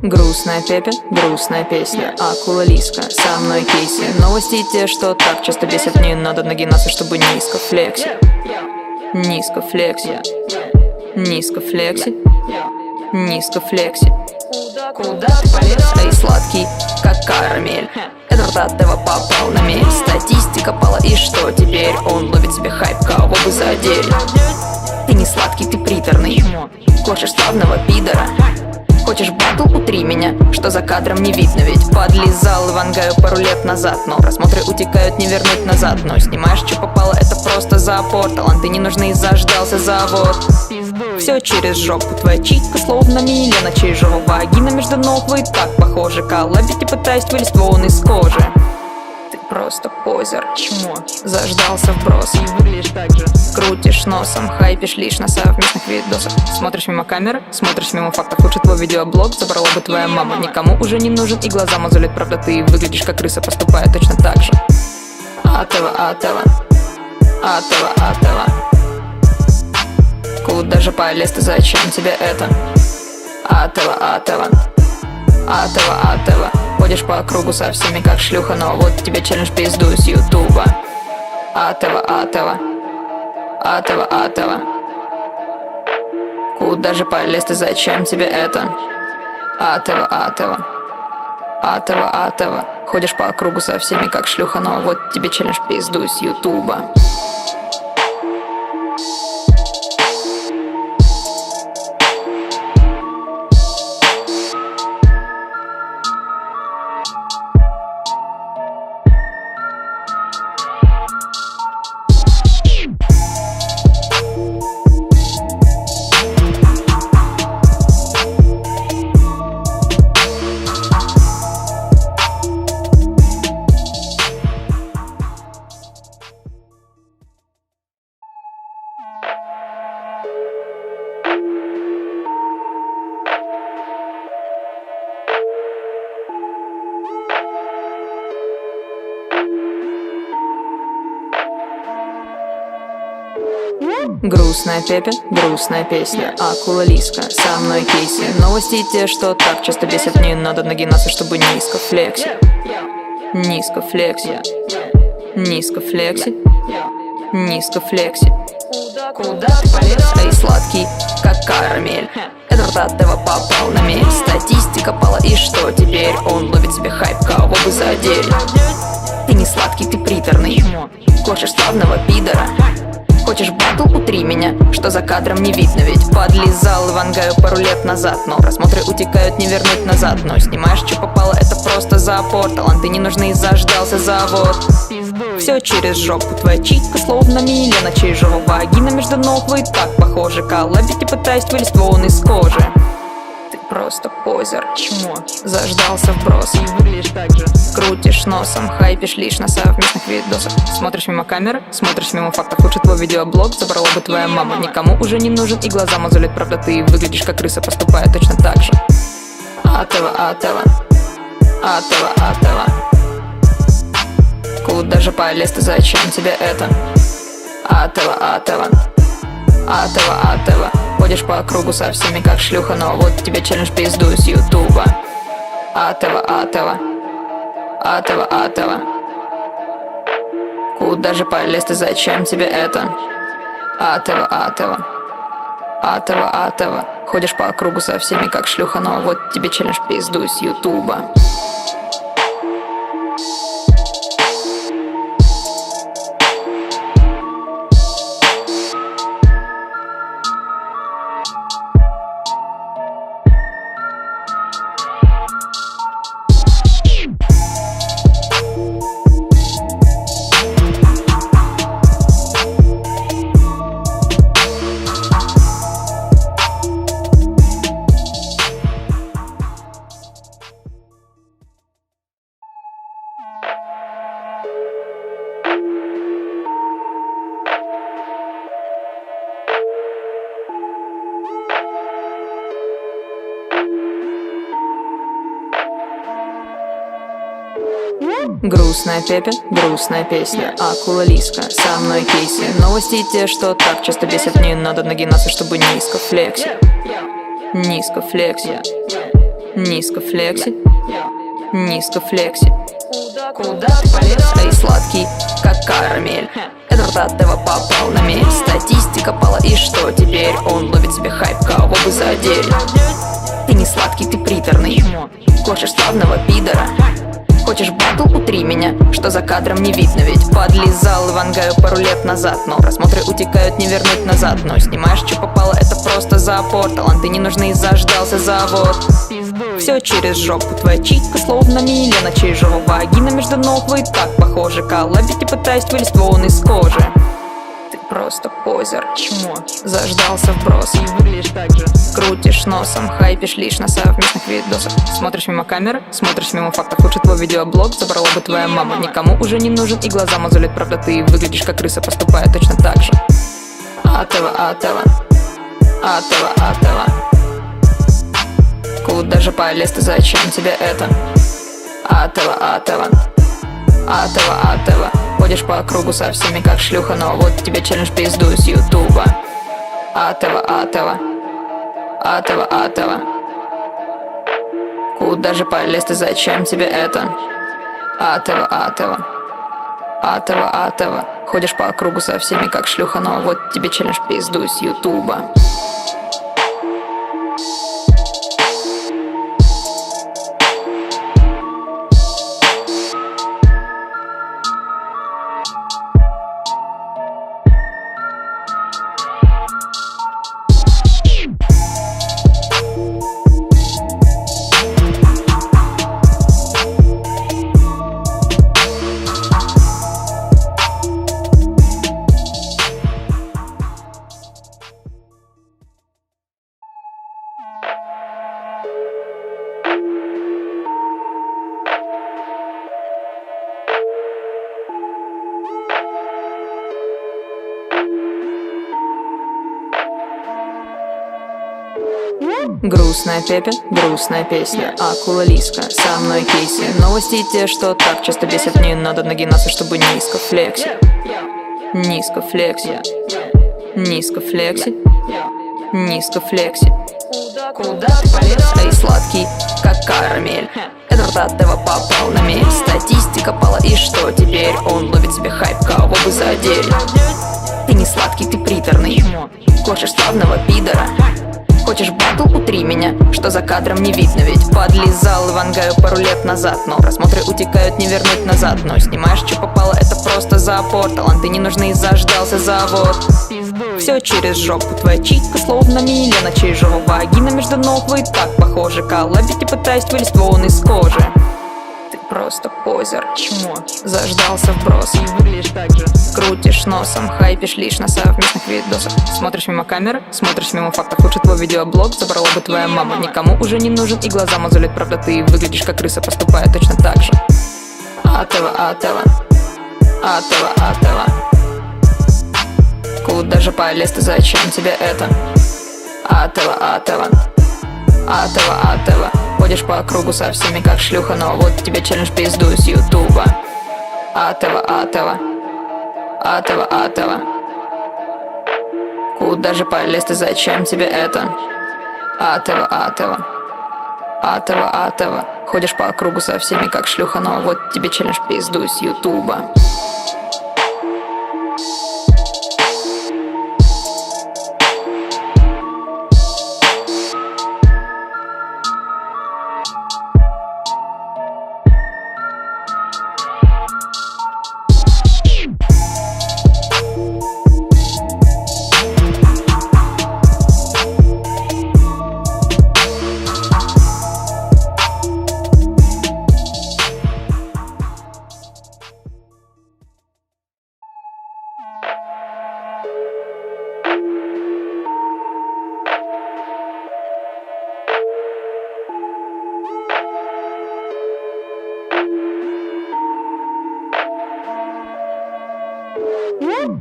Грустная Пепе, грустная песня. Акула Лизка, со мной кейси. Новости те, что так часто бесят. Не надо нагинаться, чтобы низко флекси. Низко флекси. Низко флекси. Низко флекси. Куда ты полез? Эй, сладкий, как карамель. Этот Атева попал на мель. Статистика пала, и что теперь? Он ловит себе хайп, кого бы задели. Ты не сладкий, ты приторный. Хочешь славного пидора? Хочешь батл, утри меня, что за кадром не видно. Ведь подлизал и вангаю пару лет назад. Но просмотры утекают, не вернуть назад. Но снимаешь, что попало, это просто запор. Таланты не нужны, заждался завод. Все через жопу, твоя читка словно Милена Чижова. Вагина между ног, вы так похожи. Коллабить и пытаясь вылезть вон из кожи. Ты просто позер, Чмо. заждался вброс. И выглядишь так же. Крутишь носом, хайпишь лишь на совместных видосах. Смотришь мимо камеры, смотришь мимо фактов. Лучше твой видеоблог забрала бы твоя мама. Никому уже не нужен и глаза мозолит. Правда, ты выглядишь как крыса, поступая точно так же. Атева, Атева, Атева, Атева. Куда же полез ты, зачем тебе это? Атева, Атева, Атева, Атева. Ходишь по кругу со всеми как шлюха. Но вот тебе челлендж пизду с ютуба. Атева, Атева, Атева, Атева. Куда же полез ты, зачем тебе это? Атева, Атева, Атева, Атева. Ходишь по кругу со всеми как шлюха. Но вот тебе челлендж пизду с ютуба. Грустная Пепе, грустная песня. Акула Лизка, со мной кейси. Новости те, что так часто бесят. Не надо нагинаться, чтобы низко флекси. Низко флекси. Низко флекси. Низко флекси. Куда ты полез? Эй, сладкий, как карамель. Этот Атева попал на мель. Статистика пала, и что теперь? Он ловит себе хайп, кого бы задели. Ты не сладкий, ты приторный. Хочешь славного пидора? Хочешь батл, утри меня, что за кадром не видно. Ведь подлизал и вангаю пару лет назад. Но просмотры утекают, не вернуть назад. Но снимаешь, что попало, это просто запор. Таланты не нужны, заждался завод. Все через жопу, твоя читка словно Милена Чижова. Вагина между ног, вы так похожи. Коллабить и пытаясь вылезть вон из кожи. Ты просто позер, Чмо. заждался вброс. И выглядишь так же. Крутишь носом, хайпишь лишь на совместных видосах. Смотришь мимо камеры, смотришь мимо фактов. Лучше твой видеоблог забрала бы твоя мама. Никому уже не нужен и глаза мозолит. Правда, ты выглядишь как крыса, поступая точно так же. Атева, Атева, Атева, Атева. Куда же полез ты, зачем тебе это? Атева, Атева, Атева, Атева. Ходишь по кругу со всеми как шлюха. Но вот тебе челлендж пизду с ютуба. Атева, Атева, Атева, Атева. Куда же полез ты, зачем тебе это? Атева, Атева, Атева, Атева. Ходишь по кругу со всеми как шлюха. Но вот тебе челлендж пизду с ютуба. Грустная Пепе, грустная песня. Акула Лизка, со мной кейси. Новости те, что так часто бесят. Не надо нагинаться, чтобы низко флекси. Низко флекси. Низко флекси. Низко флекси. Куда ты полез? Эй, сладкий, как карамель. Этот Атеву попал на мель. Статистика пала, и что теперь? Он ловит себе хайп, кого бы задели. Ты не сладкий, ты приторный. Хочешь славного пидора? Хочешь батл, утри меня, что за кадром не видно. Ведь подлизал и вангаю пару лет назад. Но просмотры утекают, не вернуть назад. Но снимаешь, что попало, это просто запор. Таланты не нужны, заждался завод. Все через жопу, твоя читка словно Милена Чижова. Вагина между ног, вы так похожи. Коллабить и пытаясь вылезть вон из кожи. Ты просто позер, Чмо. заждался вброс. И выглядишь так же. Крутишь носом, хайпишь лишь на совместных видосах. Смотришь мимо камеры, смотришь мимо фактов. Лучше твой видеоблог забрала бы твоя мама. Никому уже не нужен и глаза мозолит. Правда, ты выглядишь как крыса, поступая точно так же. Атеву, Атеву, Атеву, Атеву. Куда же полез ты, зачем тебе это? Атеву, Атеву, Атеву, Атеву. Ходишь по кругу со всеми как шлюха. Но вот тебе челлендж пизду с ютуба. Атеву, Атеву, Атеву, Атеву. Куда же полез ты, зачем тебе это? Атеву, Атеву, Атеву, Атеву. Ходишь по кругу со всеми как шлюха. Но вот тебе челлендж пизду с ютуба. Грустная Пепе, грустная песня. Акула Лизка, со мной кейси. Новости те, что так часто бесят. Не надо нагинаться, чтобы низко флекси. Низко флекси. Низко флекси. Низко флекси. Куда ты полез? Эй, сладкий, как карамель. Этот Атеву попал на мель. Статистика пала, и что теперь? Он ловит себе хайп, кого бы задели. Ты не сладкий, ты приторный. Хочешь славного пидора? Хочешь батл, утри меня, что за кадром не видно. Ведь подлизал и вангаю пару лет назад. Но просмотры утекают, не вернуть назад. Но снимаешь, что попало, это просто запор. Таланты не нужны, заждался завод. Все через жопу, твоя читка словно Милена Чижова. Вагина между ног, вы так похожи. Коллабить и пытаясь вылезть вон из кожи. Ты просто позер, Чмо. заждался вброс. И выглядишь так же. Крутишь носом, хайпишь лишь на совместных видосах. Смотришь мимо камеры, смотришь мимо фактов. Лучше твой видеоблог забрала бы твоя мама. Никому уже не нужен и глаза мозолит. Правда, ты выглядишь как крыса, поступая точно так же. Атеву, Атеву, Атеву, Атеву. Куда же полез ты, зачем тебе это? Атеву, Атеву, Атеву, Атеву. Ходишь по кругу со всеми как шлюха. Но вот тебе челлендж пизду с ютуба. Атеву, Атеву, Атеву, Атеву. Куда же полез ты, зачем тебе это? Атеву, Атеву, Атеву, Атеву. Ходишь по кругу со всеми как шлюха. Но вот тебе челлендж пизду с ютуба.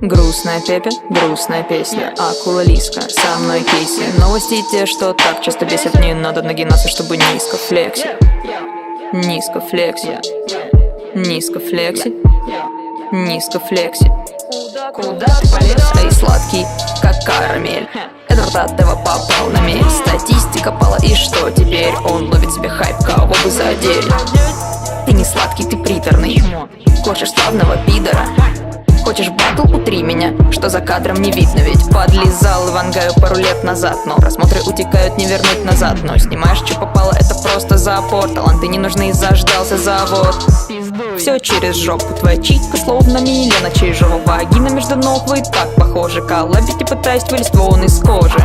Грустная Пепе, грустная песня. Акула Лизка, со мной кейси. Новости те, что так часто бесят. Не надо нагинаться, чтобы низко флекси. Низко флекси. Низко флекси, низко флекси. Куда ты полез? Эй, сладкий, как карамель. Этот Атева попал на мель. Статистика пала, и что теперь? Он ловит себе хайп, кого бы задели. Ты не сладкий, ты приторный. Хочешь славного пидора? Хочешь батл, утри меня, что за кадром не видно. Ведь подлизал и вангаю пару лет назад. Но просмотры утекают, не вернуть назад. Но снимаешь, что попало, это просто запор. Таланты не нужны, заждался завод. Все через жопу, твоя читка словно Милена. Чижова вагина между ног, вы так похожи. Коллабить и пытаясь вылезть вон из кожи.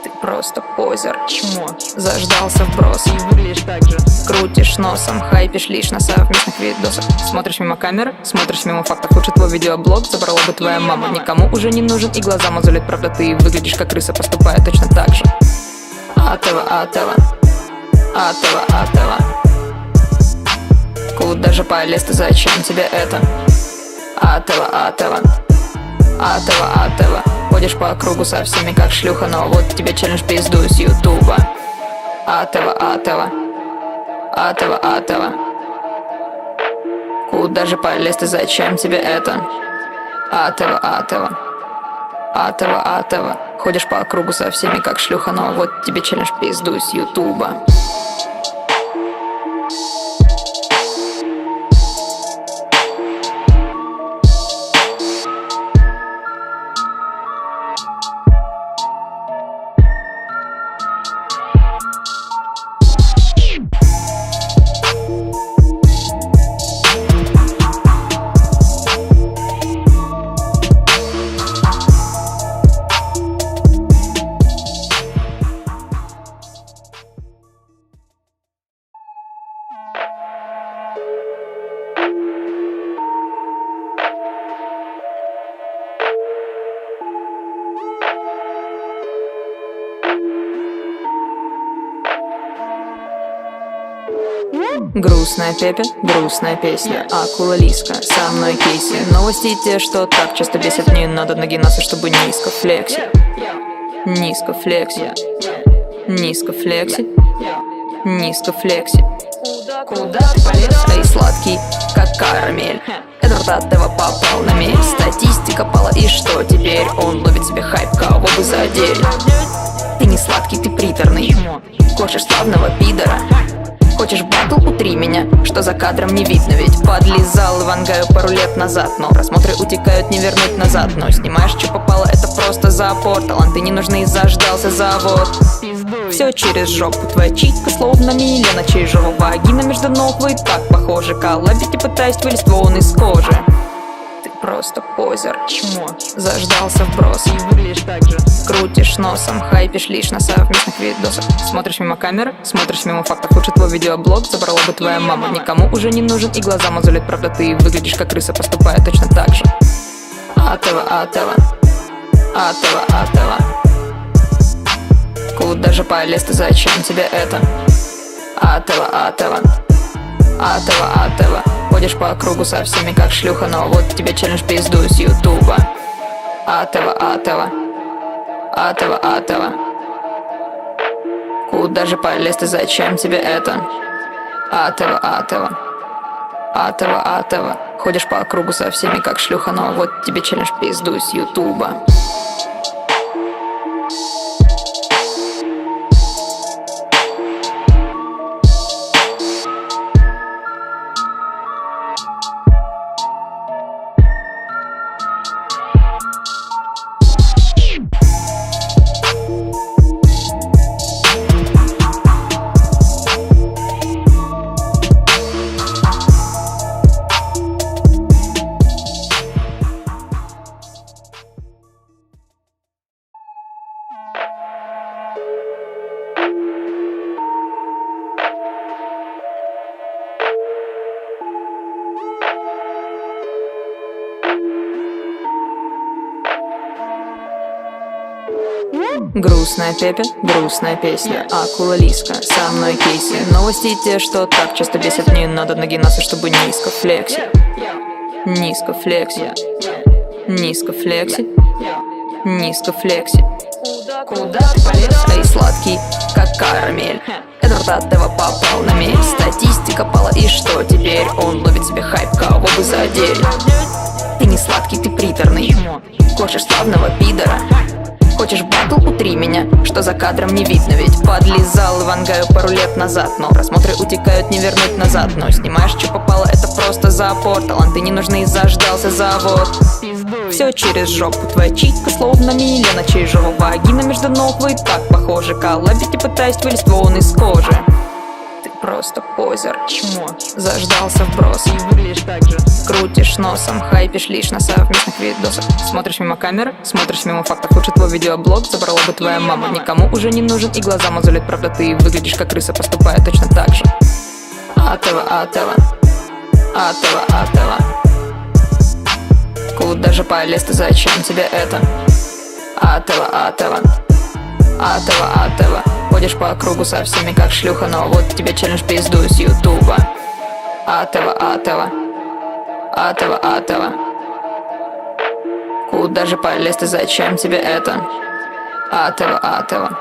Ты просто позер, Чмо. заждался вброс. И выглядишь так же. Крутишь носом, хайпишь лишь на совместных видосах. Смотришь мимо камеры, смотришь мимо фактов. Лучше твой видеоблог забрала бы твоя мама. Никому уже не нужен и глаза мозолит. Правда, ты выглядишь как крыса, поступая точно так же. Атева, Атева, Атева, Атева. Куда же полез ты, зачем тебе это? Атева, Атева, Атева, Атева. Ходишь по кругу со всеми как шлюха, но вот тебе челлендж пизду с ютуба. Атева, Атева, Атева, Атева. Куда же полез ты, зачем тебе это? Атева, Атева, Атева, Атева. Ходишь по кругу со всеми как шлюха, но вот тебе челлендж пизду с ютуба. Грустная Пепе, грустная песня. Акула Лизка, со мной кейси. Новости те, что так часто бесят. Не надо нагинаться, чтобы низко флекси. Низко флекси, низко флекси, низко флекси. Куда ты полез? Эй, сладкий, как карамель. Этот Атева попал на мель. Статистика пала, и что теперь? Он ловит себе хайп, кого бы задели. Ты не сладкий, ты приторный. Хочешь славного пидора? Хочешь батл, утри меня, что за кадром не видно. Ведь подлизал и вангаю пару лет назад. Но просмотры утекают, не вернуть назад. Но снимаешь, что попало, это просто запор. Таланты не нужны, заждался завод. Все через жопу, твоя читка словно Милена. Чижова вагина между ног, вы так похожи. Коллабить и пытаясь вылезть вон из кожи. Ты просто позер, Чмо. заждался вброс. И выглядишь так же. Крутишь носом, хайпишь лишь на совместных видосах. Смотришь мимо камеры, смотришь мимо фактов. Лучше твой видеоблог забрала бы твоя мама. Никому уже не нужен и глаза мозолит. Правда, ты выглядишь как крыса, поступая точно так же. Атева, Атева, Атева, Атева. Куда же полез ты, зачем тебе это? Атева, Атева, Атева, Атева. Ходишь по кругу со всеми как шлюха, но вот тебе челлендж пизду с ютуба. Атева, Атева, Атева, Атева. Куда же полез ты, зачем тебе это? Атева, Атева, Атева, Атева. Ходишь по кругу со всеми как шлюха, но вот тебе челлендж пизду с ютуба. Грустная Пепе, грустная песня. Акула Лизка, со мной кейси. Новости те, что так часто бесят. Не надо нагинаться, чтобы низко флекси. Низко флекси, низко флекси, низко флекси. Куда ты полез? Эй, сладкий, как карамель. Эдвард Атева попал на мель. Статистика пала, и что теперь? Он ловит себе хайп, кого бы задели. Ты не сладкий, ты приторный. Хочешь славного пидора? Хочешь батл, утри меня, что за кадром не видно. Ведь подлизал Ивангаю пару лет назад. Но просмотры утекают, не вернуть назад. Но снимаешь, что попало, это просто запор. Таланты не нужны, заждался завод. Все через жопу, твоя чика словно Милена Чижова. Вагина между ног, вы так похожи. Коллабить и пытаясь вылезть вон из кожи. Ты просто позер, Чмо. заждался вброс. И выглядишь так же. Крутишь носом, хайпишь лишь на совместных видосах. Смотришь мимо камеры, смотришь мимо фактов. Лучше твой видеоблог забрала бы твоя мама. Никому уже не нужен и глаза мозолит. Правда, ты выглядишь как крыса, поступая точно так же. Атева, Атева, Атева, Атева. Куда же полез ты, зачем тебе это? Атева, Атева, Атева, Атева. Ходишь по кругу со всеми как шлюха, но вот тебе челлендж пизду с ютуба. Атева, Атева, Атева, Атева. Куда же полез ты, зачем тебе это? Атева, Атева,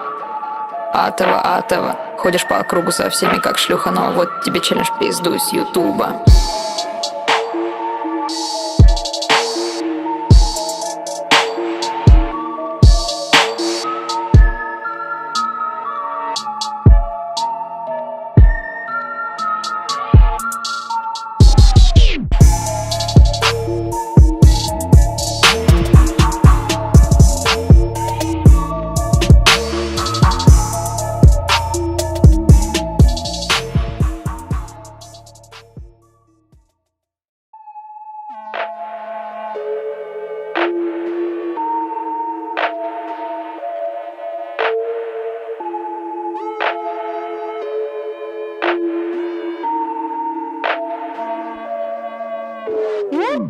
Атева, Атева. Ходишь по кругу со всеми как шлюха, но вот тебе челлендж пизду с ютуба.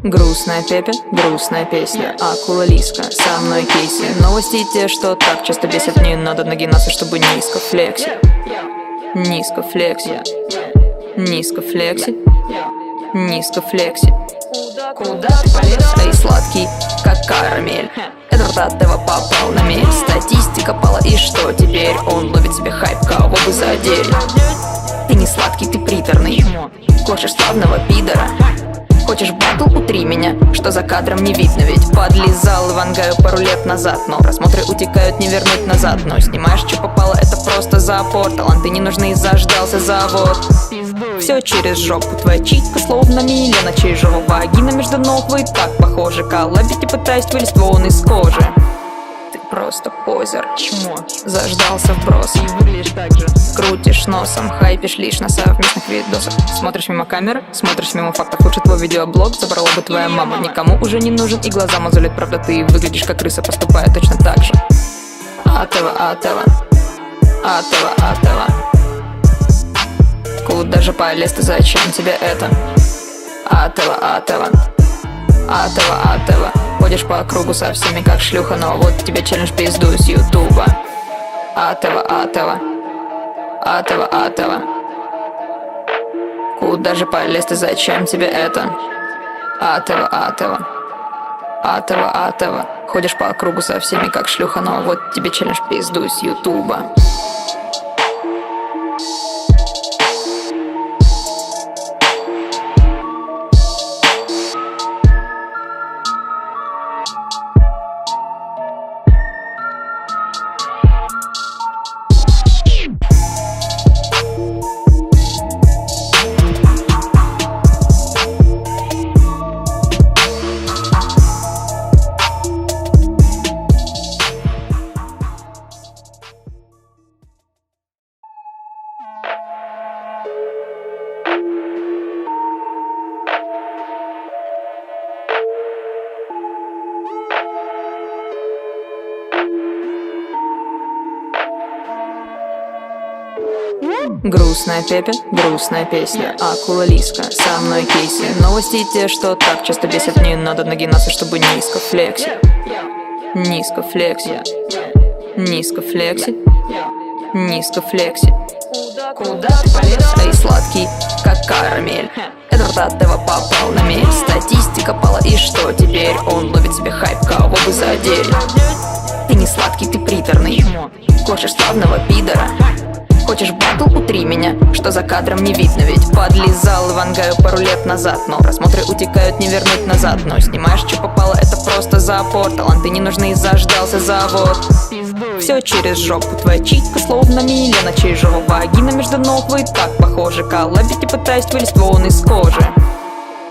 Грустная Пепе, грустная песня. Акула Лизка, со мной кейси. Новости те, что так часто бесят. Не надо нагинаться, чтобы низко флекси. Низко флекси. Низко флекси. Низко флекси. Куда ты полез? Эй, сладкий, как карамель. Эдвард Атева попал на мель. Статистика пала, и что теперь? Он ловит себе хайп, кого бы задели. Ты не сладкий, ты приторный. Хочешь славного пидора? Хочешь батл, утри меня, что за кадром не видно. Ведь подлизал Ивангаю пару лет назад. Но просмотры утекают, не вернуть назад. Но снимаешь, что попало, это просто запор. Таланты не нужны, заждался завод. Все через жопу, твоя чика словно Милена Чижова. Вагина между ног, вы так похожи. Коллабить и пытаясь вылезть вон из кожи. Ты просто позер, Чмо. заждался вброс. И выглядишь так же. Крутишь носом, хайпишь лишь на совместных видосах. Смотришь мимо камеры, смотришь мимо фактов. Лучше твой видеоблог забрала бы твоя мама. Никому уже не нужен и глаза мозолит. Правда, ты выглядишь как крыса, поступая точно так же. Атева, Атева, Атева, Атева. Куда же полез ты, зачем тебе это? Атева, Атева, Атева, Атева. Ходишь по кругу со всеми как шлюха, но вот тебе челлендж пизду с ютуба. Атева, Атева, Атева, Атева. Куда же полез ты, зачем тебе это? Атева, Атева, Атева, Атева. Ходишь по кругу со всеми как шлюха, но вот тебе челлендж пизду с ютуба. Грустная Пепе, грустная песня. Акула Лизка, со мной кейси. Новости те, что так часто бесят. Не надо нагинаться, чтобы низко флекси. Низко флекси. Низко флекси. Низко флекси. Куда ты полез? Эй, сладкий, как карамель. Эдвард Атева попал на мель. Статистика пала, и что теперь? Он ловит себе хайп, кого бы задели. Ты не сладкий, ты приторный. Хочешь славного пидора? Хочешь батл, утри меня, что за кадром не видно. Ведь подлизал и вангаю пару лет назад. Но просмотры утекают, не вернуть назад. Но снимаешь, что попало, это просто запор. Таланты не нужны, заждался завод. Все через жопу, твоя читка словно Милена Чижова. Вагина между ног, вы так похожи. Коллабить и пытаюсь вылезть вон из кожи.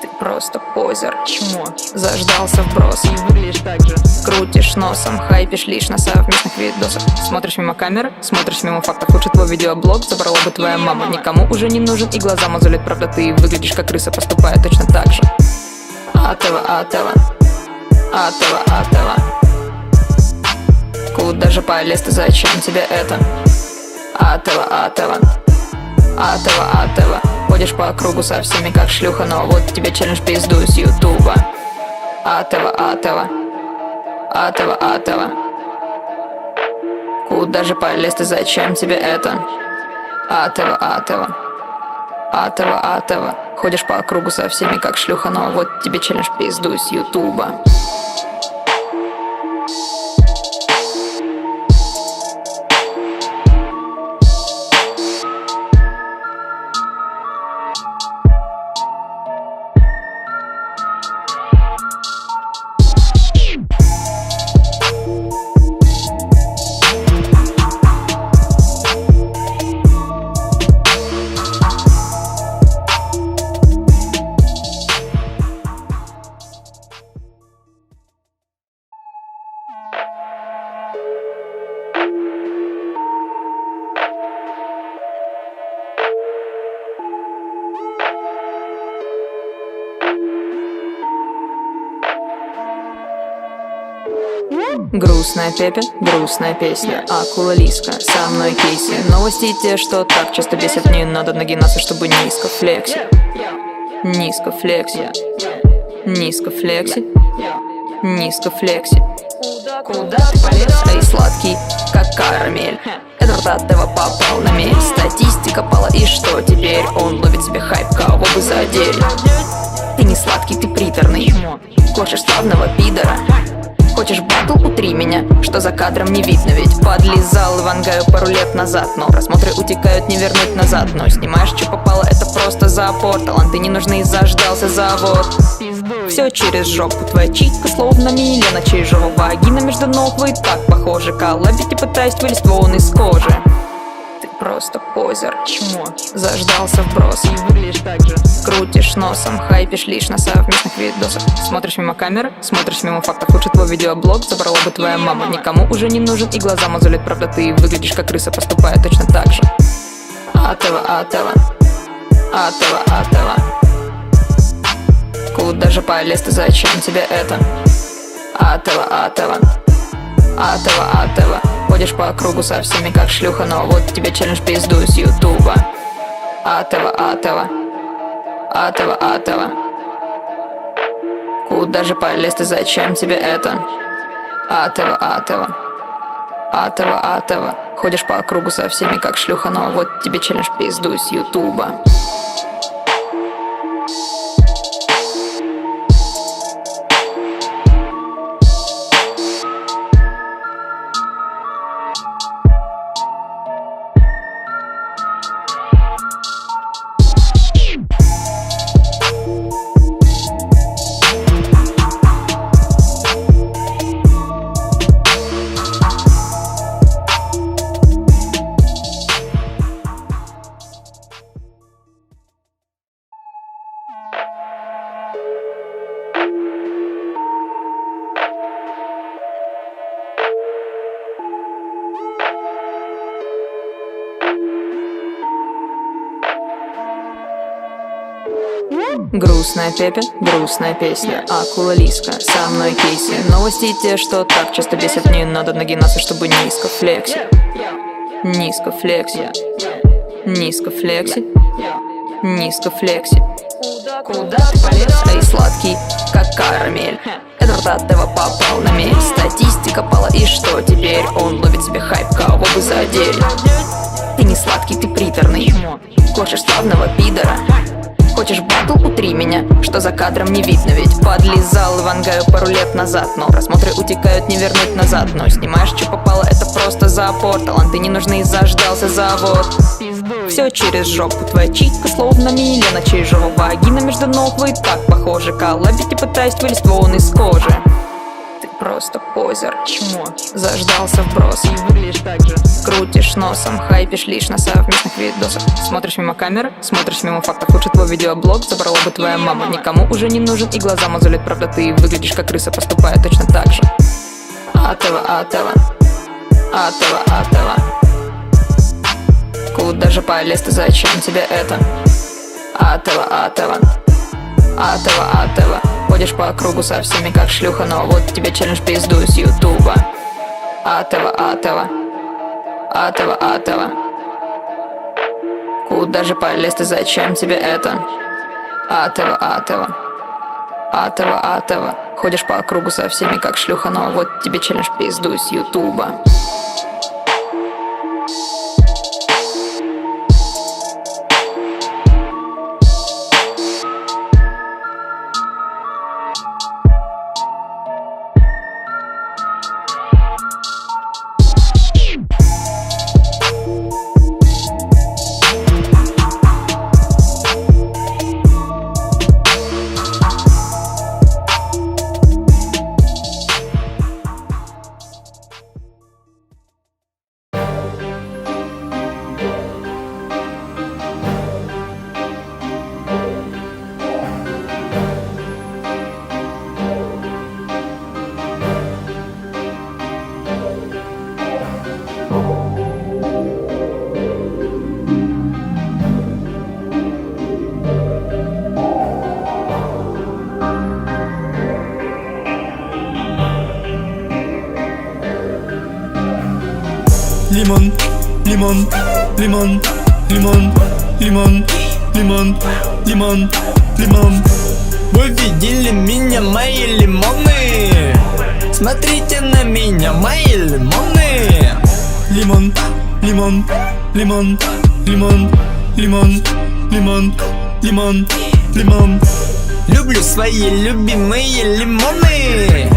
Ты просто позер, чмо, заждался вброс. И выглядишь так же. Крутишь носом, хайпишь лишь на совместных видосах. Смотришь мимо камеры, смотришь мимо фактов. Лучше твой видеоблог забрала бы твоя мама. Никому уже не нужен и глаза мозолит. Правда, ты выглядишь как крыса, поступая точно так же. Атева, Атева, Атева, Атева. Куда же полез ты, зачем тебе это? Атева, Атева, Атева, Атева. Ходишь по кругу со всеми как шлюха, но вот тебе челлендж пизду с ютуба. Атева, Атева, Атева, Атева. Куда же полез ты, зачем тебе это? Атева, Атева, Атева, Атева. Ходишь по кругу со всеми как шлюха, но вот тебе челлендж пизду с ютуба. Грустная Пепе, грустная песня. Акула Лизка, со мной кейси. Новости те, что так часто бесят. Не надо нагинаться, чтобы низко флекси. Низко флекси. Низко флекси. Низко флекси. Куда ты полез? Эй, сладкий, как карамель. Этот Атева попал на мель. Статистика пала, и что теперь? Он ловит себе хайп, кого бы задели. Ты не сладкий, ты приторный. Хочешь славного пидора? Хочешь батл, утри меня, что за кадром не видно. Ведь подлизал и вангаю пару лет назад. Но просмотры утекают, не вернуть назад. Но снимаешь, что попало, это просто запор. Таланты не нужны, заждался завод. Все через жопу, твоя читка словно Милена Чижова. Вагина между ног, вы так похожи. Коллабить и пытаюсь вылезть вон из кожи. Ты просто позер, Чмо. заждался вброс. И выглядишь так же. Крутишь носом, хайпишь лишь на совместных видосах. Смотришь мимо камеры, смотришь мимо фактов. Лучше твой видеоблог забрала бы твоя мама. Никому уже не нужен и глаза мозолит. Правда, ты выглядишь как крыса, поступая точно так же. Атева, Атева, Атева, Атева. Куда же полез ты, зачем тебе это? Атева, Атева, Атева, Атева. Ходишь по кругу со всеми как шлюха, но вот тебе челлендж пизду с ютуба. Атева, Атева, Атева, Атева. Куда же полез ты, зачем тебе это? Атева, Атева, Атева, Атева. Ходишь по кругу со всеми как шлюха, но вот тебе челлендж пизду с ютуба. Грустная Пепе, грустная песня. Акула Лизка, со мной кейси. Новости те, что так часто бесят. Не надо нагинаться, чтобы низко флекси. Низко флекси. Низко флекси. Низко флекси. Куда ты полез? Эй, сладкий, как карамель. Этот Атева попал на мель. Статистика пала, и что теперь? Он ловит себе хайп, кого бы задели. Ты не сладкий, ты приторный. Хочешь славного пидора? Хочешь батл? Утри меня, что за кадром не видно. Ведь подлизал и вангаю пару лет назад. Но просмотры утекают, не вернуть назад. Но снимаешь, что попало, это просто запор. Таланты не нужны, заждался завод. Все через жопу, твоя читка словно Милена, чижова вагина между ног, вы так похожи. Коллабить и пытаюсь вылезть вон из кожи. Ты просто позер, Чмо. заждался вброс. И выглядишь так же. Крутишь носом, хайпишь лишь на совместных видосах. Смотришь мимо камеры, смотришь мимо фактов. Лучше твой видеоблог забрала бы твоя мама. Никому уже не нужен и глаза мозолит. Правда, ты выглядишь как крыса, поступая точно так же. Атева, Атева, Атева, Атева. Куда же полез ты, зачем тебе это? Атева, Атева, Атева, Атева. Ходишь по кругу со всеми как шлюха, но вот тебе челлендж пизду с ютуба. Атева, Атева, Атева, Атева. Куда же полез ты, зачем тебе это? Атева, Атева, Атева, Атева. Ходишь по кругу со всеми как шлюха, но вот тебе челлендж пизду с ютуба. Лимон, лимон, лимон, лимон, лимон, лимон, лимон, лимон. Вы видели меня, мои лимоны? Смотрите на меня, мои лимоны. Лимон, лимон, лимон, лимон, лимон, лимон, лимон, лимон. Люблю свои любимые лимоны.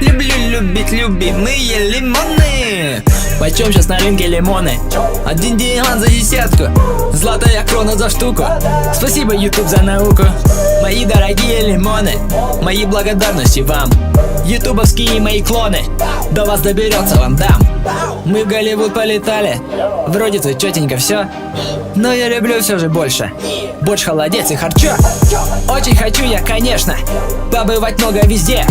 Люблю любить любимые лимоны. Почем сейчас на рынке лимоны? 1 диамант за 10, золотая крона за штуку. Спасибо, YouTube, за науку. Мои дорогие лимоны, мои благодарности вам. Ютубовские мои клоны, до вас доберется, вам дам. Мы в Голливуд полетали, вроде тут четенько все, но я люблю все же больше. Борщ, холодец и харчо. Очень хочу я, конечно, побывать много везде,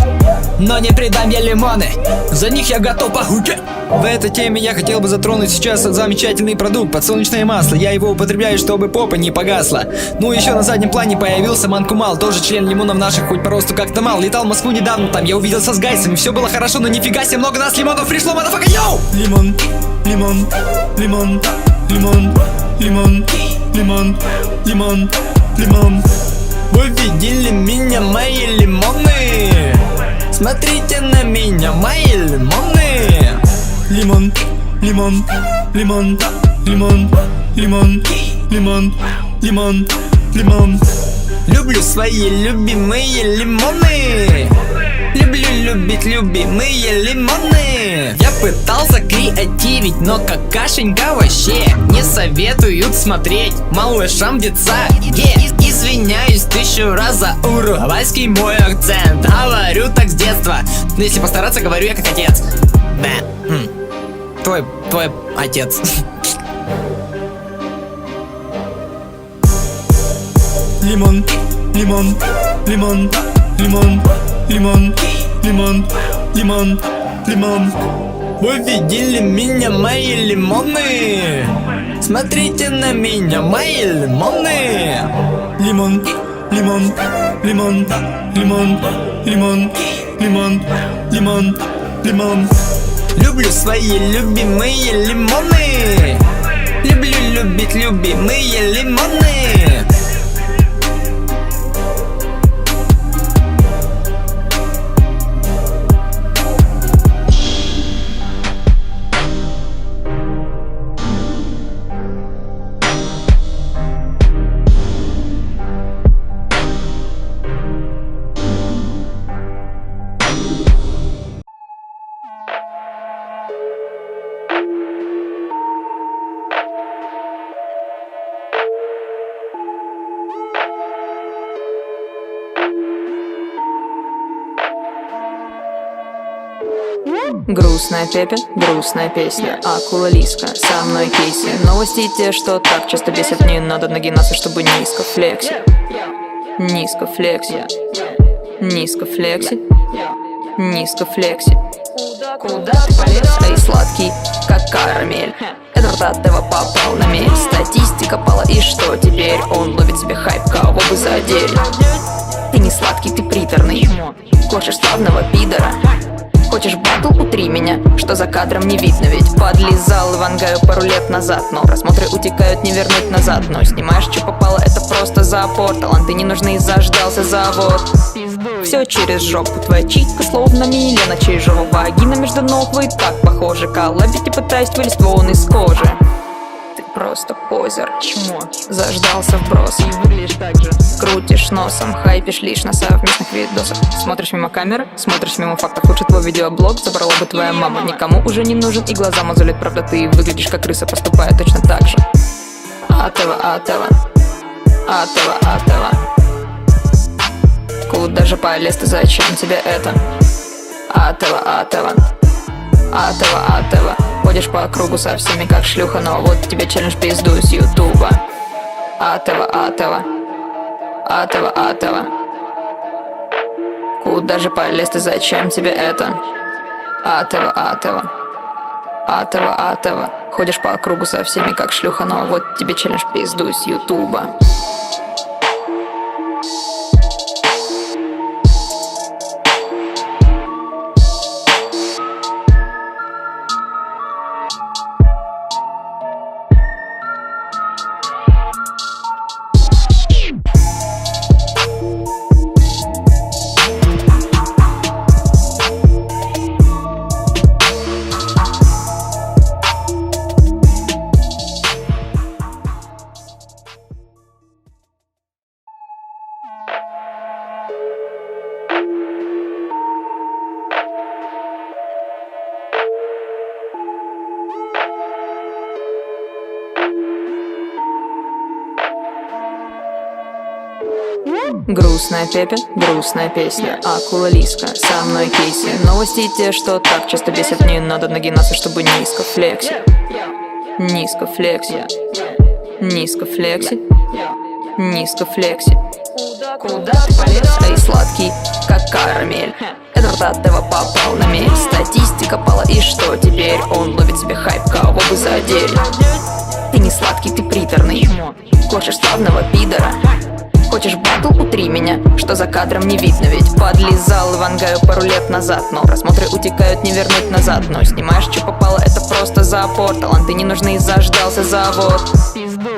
но не предам я лимоны, за них я готов похудеть. В этой теме я хотел бы затронуть сейчас замечательный продукт — подсолнечное масло. Я его употребляю, чтобы попа не погасла. Ну еще на заднем плане появился Манкумал, тоже член лимонов наших, хоть по росту как-то мал. Летал в Москву недавно, там я увиделся с гайсами, все было хорошо, но нифига себе много нас лимонов пришло, мадафака, йоу! Лимон, лимон, лимон, лимон, лимон, лимон, лимон, лимон. Вы видели меня, мои лимоны? Смотрите на меня, мои лимоны. Лимон, лимон, лимон, лимон, лимон, лимон, лимон, лимон. Люблю свои любимые лимоны. Люблю любить любимые лимоны. Я пытался креативить, но какашенька вообще не советуют смотреть малышам в детсаде. Извиняюсь 1000 раз за уругвайский мой акцент. Говорю так с детства, но если постараться, говорю я как отец. Да. Твой отец. Лимон, лимон, лимон, лимон, лимон, лимон, лимон, лимон. Вы видели меня, мои лимоны? Смотрите на меня, мои лимоны. Лимон, лимон, лимон, лимон, лимон, лимон, лимон, лимон. Люблю свои любимые лимоны. Люблю любить любимые лимоны. Грустная Пепе, грустная песня. Акула Лизка, со мной кейси. Новости те, что так часто бесят. Не надо нагинаться, чтобы низко флекси. Низко флекси. Низко флекси. Низко флекси. Куда ты полез? Эй, сладкий, как карамель. Этот Атева попал на мель. Статистика пала, и что теперь? Он ловит себе хайп, кого бы задели. Ты не сладкий, ты приторный. Хочешь славного пидора? Хочешь батл, утри меня, что за кадром не видно. Ведь подлизал и вангаю пару лет назад. Но просмотры утекают, не вернуть назад. Но снимаешь, что попало, это просто запор. Таланты не нужны, заждался завод. Все через жопу, твоя читка словно Милена Чижова. Вагина между ног, вы так похожи. Коллабить и пытаясь вылезть вон из кожи. Ты просто позер, Чмо. заждался вброс. И выглядишь так же. Крутишь носом, хайпишь лишь на совместных видосах. Смотришь мимо камеры, смотришь мимо фактов. Лучше твой видеоблог забрала бы твоя мама. Никому уже не нужен и глаза мозолит. Правда, ты выглядишь как крыса, поступая точно так же. Атева, Атева, Атева, Атева. Куда же полез ты, зачем тебе это? Атева, Атева, Атева, Атева. Ходишь по кругу со всеми как шлюха. Но вот тебе челлендж пизду с ютуба. Атева, Атева, Атева, Атева. Куда же полез ты, зачем тебе это? Атева, Атева, Атева, Атева. Ходишь по кругу со всеми как шлюха. Но вот тебе челлендж пизду с ютуба. Грустная Пепе, грустная песня. Акула Лизка, со мной кейси. Новости те, что так часто бесят. Не надо нагинаться, чтобы низко флекси. Низко флекси. Низко флекси. Низко флекси. Куда ты полез? Эй, сладкий, как карамель. Этот Атева попал на мель. Статистика пала, и что теперь? Он ловит себе хайп, кого бы задели. Ты не сладкий, ты приторный. Хочешь славного пидора? Хочешь батл, утри меня, что за кадром не видно. Ведь подлизал и вангаю пару лет назад. Но просмотры утекают, не вернуть назад. Но снимаешь, что попало, это просто запор. Таланты не нужны, заждался завод.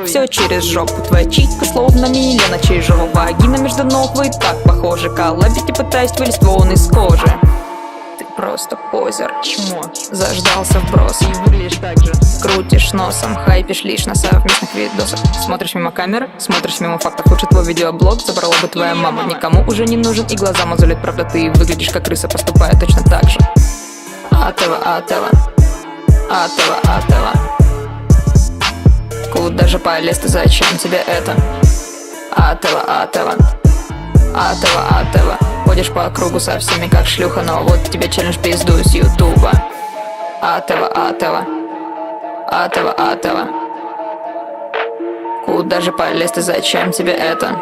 Все через жопу, твоя читка словно Милена Чижова. Вагина между ног, вы так похожи. Коллабить и пытаясь вылезть вон из кожи. Ты просто позер, Чмо. заждался вброс. И выглядишь так же. Крутишь носом, хайпишь лишь на совместных видосах. Смотришь мимо камеры, смотришь мимо фактов. Лучше твой видеоблог забрала бы твоя мама. Никому уже не нужен и глаза мозолит. Правда, ты выглядишь как крыса, поступая точно так же. Атева, Атева, Атева, Атева. Куда же полез ты, зачем тебе это? Атева, Атева, Атева, Атева. Ходишь по кругу со всеми как шлюха. Но вот тебе челлендж пизду с ютуба. Атева, Атева, Атева, Атева. Куда же полез ты, зачем тебе это?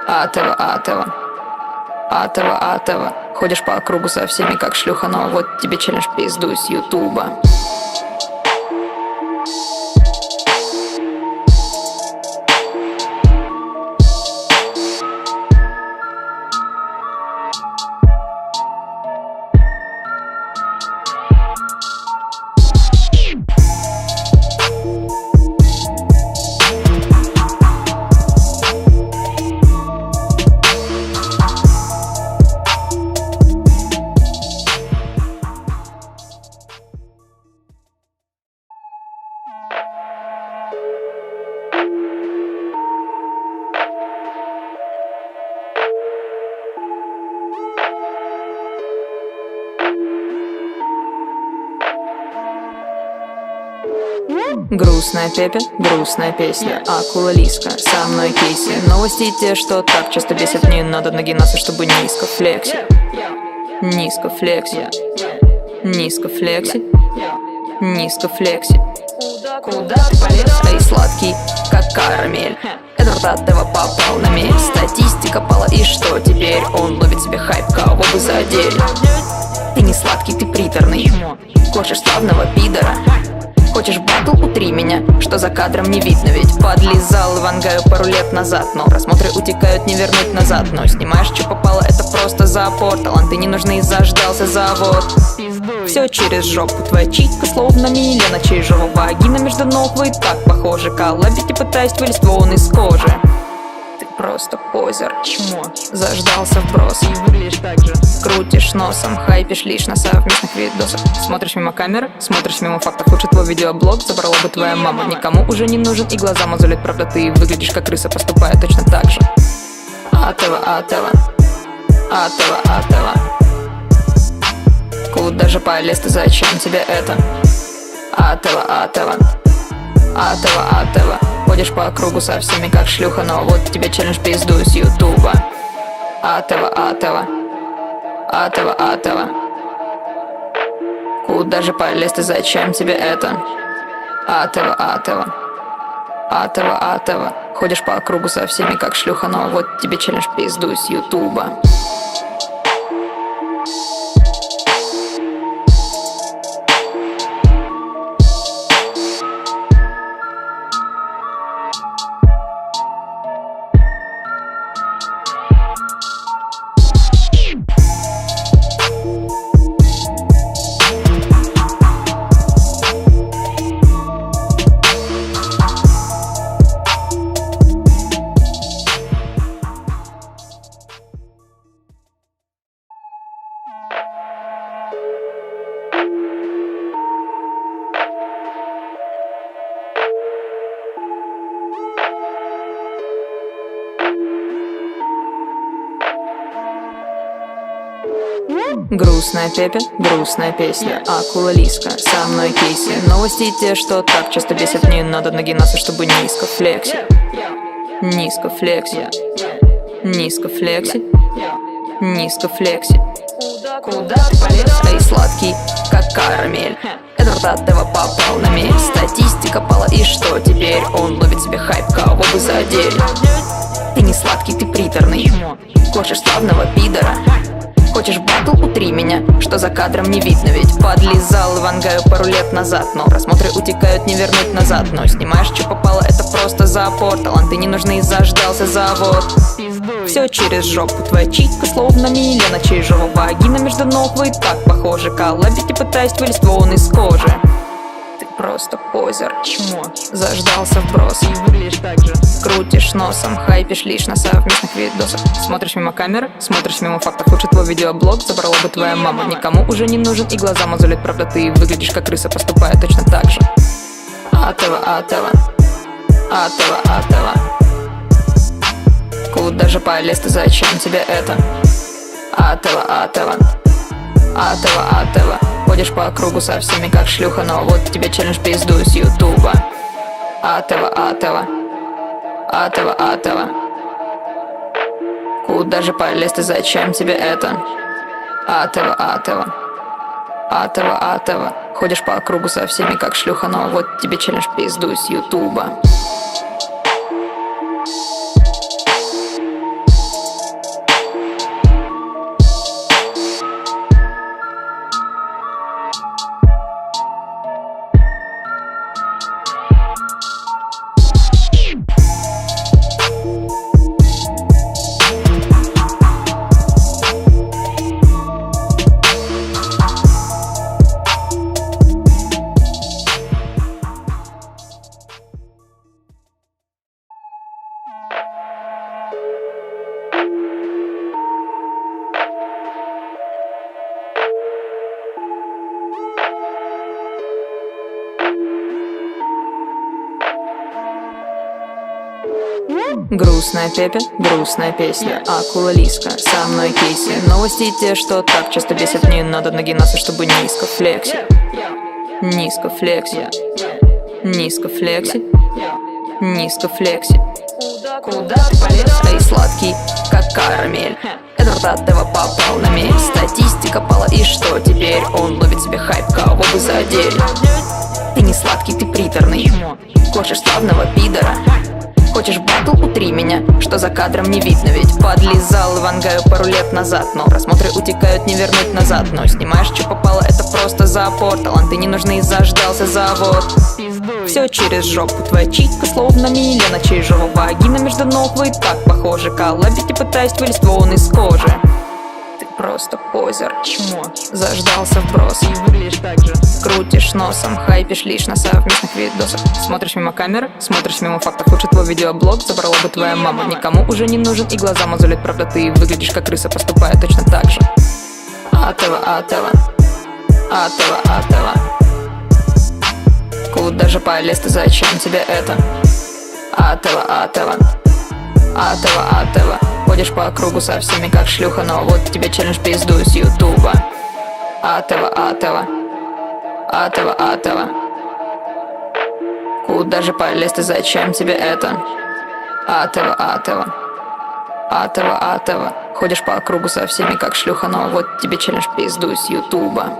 Атева, Атева, Атева, Атева. Ходишь по кругу со всеми как шлюха. Но вот тебе челлендж пизду с ютуба. Грустная Пепе, грустная песня. Акула Лизка, со мной кейси. Новости те, что так часто бесят. Не надо нагинаться, чтобы низко флекси. Низко флекси. Низко флекси, низко флекси. Куда ты полез? Эй, сладкий, как карамель. Этот Атева попал на мель. Статистика пала, и что теперь? Он ловит себе хайп, кого бы задели. Ты не сладкий, ты приторный. Хочешь славного пидора? Хочешь батл, утри меня, что за кадром не видно. Ведь подлизал Ивангаю пару лет назад. Но просмотры утекают, не вернуть назад. Но снимаешь, что попало, это просто запор. Таланты не нужны, заждался завод. Все через жопу, твоя читка словно Милена. Чижова вагина между ног, вы так похожи. Коллабить и пытаясь вылезть вон из кожи. Ты просто позер, Чмо. заждался вброс. И выглядишь так же. Крутишь носом, хайпишь лишь на совместных видосах. Смотришь мимо камеры, смотришь мимо фактов. Лучше твой видеоблог забрала бы твоя мама. Никому уже не нужен и глаза мозолит. Правда, ты выглядишь как крыса, поступая точно так же. Атева, Атева, Атева, Атева. Куда же полез ты, зачем тебе это? Атева, Атева, Атева, Атева. Ходишь по кругу со всеми как шлюха, но вот тебе челлендж пизду с ютуба. Атева, Атева, Атева, Атева. Куда же полез ты, зачем тебе это? Атева, Атева, Атева, Атева. Ходишь по кругу со всеми как шлюха, но вот тебе челлендж пизду с ютуба. Грустная Пепе, грустная песня. Акула Лизка, со мной кейси. Новости те, что так часто бесят. Не надо нагинаться, чтобы низко флекси. Низко флекси, низко флекси, низко флекси. Куда ты полез? Эй, сладкий, как карамель. Этот Атева попал на мель. Статистика пала, и что теперь? Он ловит себе хайп, кого бы задели. Ты не сладкий, ты приторный. Хочешь славного пидора? Хочешь батл, утри меня, что за кадром не видно. Ведь подлизал Ивангаю пару лет назад. Но просмотры утекают, не вернуть назад. Но снимаешь, что попало, это просто запор. Таланты не нужны, заждался завод. Все через жопу, твоя читка словно Милена. Чижова вагина между ног, вы так похожи. Коллабить и пытаясь вылезть вон из кожи. Ты просто позер, Чмо. заждался вброс. И выглядишь так же. Крутишь носом, хайпишь лишь на совместных видосах. Смотришь мимо камеры, смотришь мимо фактов. Лучше твой видеоблог забрала бы твоя мама. Никому уже не нужен и глаза мозолит. Правда, ты выглядишь как крыса, поступая точно так же. Атева, Атева, Атева, Атева. Куда же полез ты, зачем тебе это? Атева, Атева, Атева, Атева. Ходишь по кругу со всеми как шлюха, но вот тебе челлендж пизду с ютуба. Атева, Атева, Атева, Атева. Куда же полез ты, зачем тебе это? Атева, Атева, Атева, Атева. Ходишь по кругу со всеми как шлюха, но вот тебе челлендж пизду с ютуба. Грустная Пепе, грустная песня. Акула Лизка, со мной кейси. Новости те, что так часто бесят. Не надо нагинаться, чтобы низко флекси. Низко флекси, низко флекси, низко флекси. Куда ты полез? Эй, сладкий, как карамель. Эдвард Атева попал на мель. Статистика пала, и что теперь? Он ловит себе хайп, кого бы задели. Ты не сладкий, ты приторный. Хочешь славного пидора? Хочешь батл? Утри меня, что за кадром не видно. Ведь подлизал и вангаю пару лет назад. Но просмотры утекают, не вернуть назад. Но снимаешь, что попало, это просто запор. Таланты не нужны, заждался завод. Все через жопу, твоя читка словно Милена. Чижова вагина между ног, вы так похожи. Коллабить и пытаюсь вылезть вон из кожи. Ты просто позер, чмо. Заждался вброс И выглядишь так же. Крутишь носом, хайпишь лишь на совместных видосах. Смотришь мимо камеры, смотришь мимо фактов. Лучше твой видеоблог забрала бы твоя мама. Никому уже не нужен и глаза мозолит. Правда, ты выглядишь как крыса, поступая точно так же. Атева, Атева, Атева, Атева. Куда же полез ты, зачем тебе это? Атева, Атева, Атева, Атева. Ходишь по кругу со всеми как шлюха, но вот тебе челлендж пизду с ютуба. Атева, Атева, Атева, Атева. Куда же полез ты, зачем тебе это? Атева, Атева, Атева, Атева. Ходишь по кругу со всеми как шлюха, но вот тебе челлендж пизду с ютуба.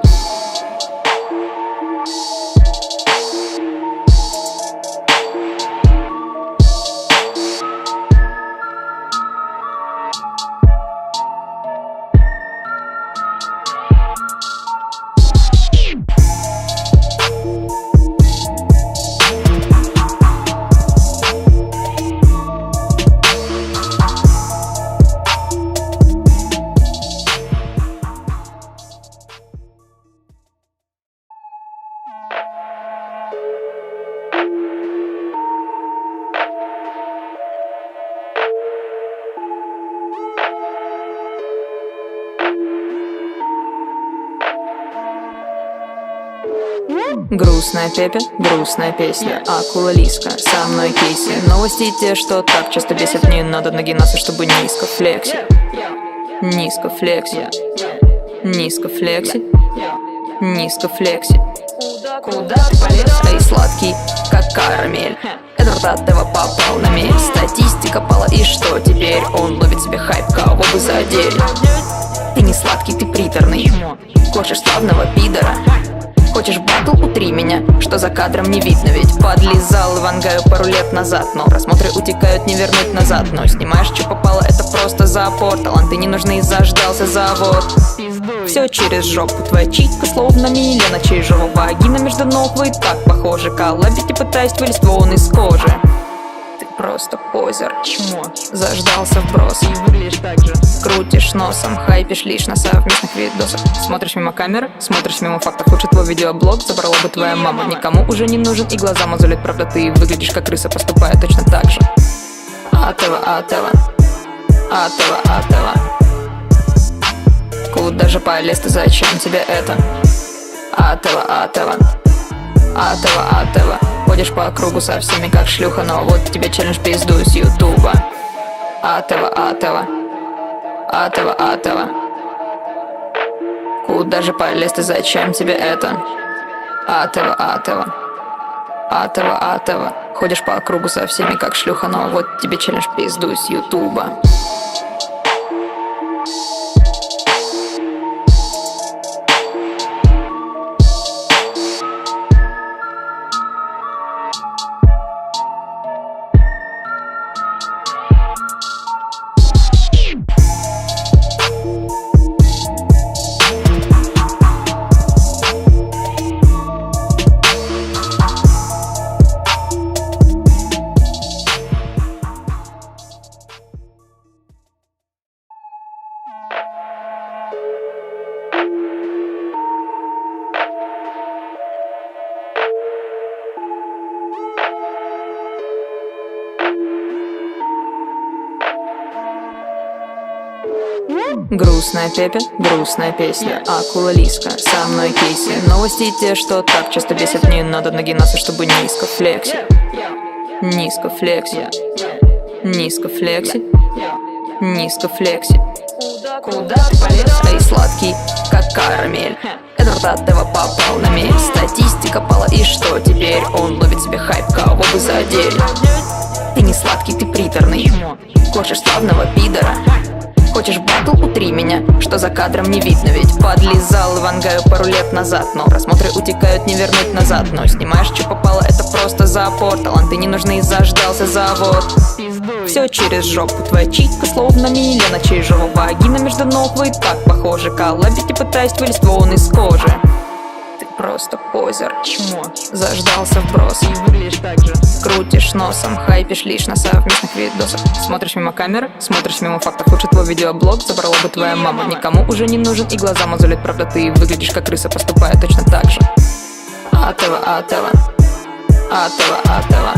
Грустная Пепе, грустная песня. Акула Лизка, со мной кейси. Новости те, что так часто бесят. Не надо нагинаться, чтобы низко флекси. Низко флекси. Низко флекси. Низко флекси. Куда ты полез? Эй, сладкий, как карамель. Эдвард Атева попал на мель. Статистика пала, и что теперь? Он ловит себе хайп, кого бы задели. Ты не сладкий, ты приторный. Хочешь славного пидора? Хочешь батл? Утри меня, что за кадром не видно. Ведь подлизал и вангаю пару лет назад. Но просмотры утекают, не вернуть назад. Но снимаешь, что попало, это просто запор. Таланты не нужны, заждался завод. Все через жопу, твоя читка словно Милена. Чижова вагина между ног, вы так похожи. Коллабить и пытаюсь вылезть вон из кожи. Ты просто позер, Чмо. заждался вброс. И выглядишь так же. Крутишь носом, хайпишь лишь на совместных видосах. Смотришь мимо камеры, смотришь мимо фактов. Лучше твой видеоблог забрала бы твоя мама. Никому уже не нужен и глаза мозолит. Правда, ты выглядишь как крыса, поступая точно так же. Атева, Атева, Атева, Атева. Куда же полез ты, зачем тебе это? Атева, Атева, Атева, Атева. Ходишь по кругу со всеми как шлюха, но вот тебе челлендж пизду с ютуба. Атева, Атева, Атева, Атева. Куда же полез ты, зачем тебе это? Атева, Атева, Атева, Атева. Ходишь по кругу со всеми как шлюха, но вот тебе челлендж пизду с ютуба. Грустная Пепе, грустная песня. Акула Лизка, со мной кейси. Новости те, что так часто бесят. Не надо нагинаться, чтобы низко флекси. Низко флекси. Низко флекси. Низко флекси. Куда ты полез? Эй, сладкий, как карамель. Эдвард Атева попал на мель. Статистика пала, и что теперь? Он ловит себе хайп, кого бы задели. Ты не сладкий, ты приторный. Хочешь славного пидора? Хочешь батл, утри меня, что за кадром не видно. Ведь подлизал и вангаю пару лет назад, но просмотры утекают, не вернуть назад. Но снимаешь, что попало, это просто запор. Таланты не нужны, заждался завод. Все через жопу, твоя читка словно Милена Чижова. Вагина между ног, вы так похожи. Коллабить и пытаясь вылезть вон из кожи. Ты просто позер, Чмо. заждался вброс. И выглядишь так же. Крутишь носом, хайпишь лишь на совместных видосах. Смотришь мимо камеры, смотришь мимо фактов. Лучше твой видеоблог забрала бы твоя мама. Никому уже не нужен и глаза мозолит. Правда, ты выглядишь как крыса, поступая точно так же. Атева, Атева, Атева, Атева.